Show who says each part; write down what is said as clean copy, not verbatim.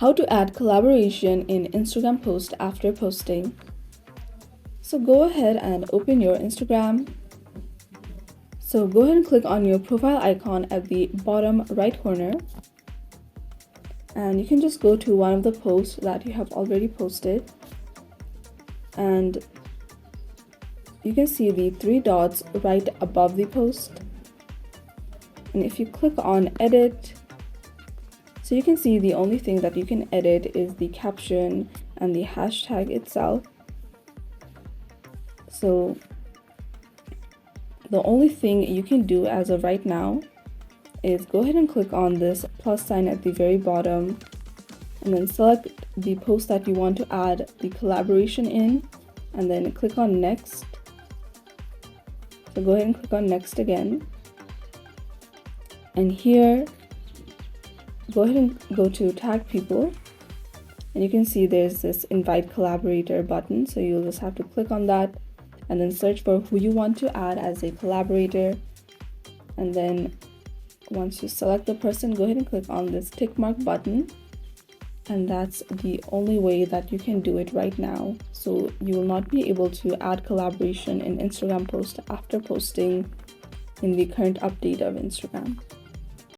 Speaker 1: How to add collaboration in Instagram post after posting. So go ahead and open your Instagram. So go ahead and click on your profile icon at the bottom right corner. And you can just go to one of the posts that you have already posted. And you can see the three dots right above the post. And if you click on edit, so you can see the only thing that you can edit is the caption and the hashtag itself. So the only thing you can do as of right now is go ahead and click on this plus sign at the very bottom and then select the post that you want to add the collaboration in, and then click on next. So go ahead and click on next again. And here, go ahead and go to tag people, and you can see there's this invite collaborator button. So you'll just have to click on that and then search for who you want to add as a collaborator. And then once you select the person, go ahead and click on this tick mark button. And that's the only way that you can do it right now. So you will not be able to add collaboration in Instagram post after posting in the current update of Instagram.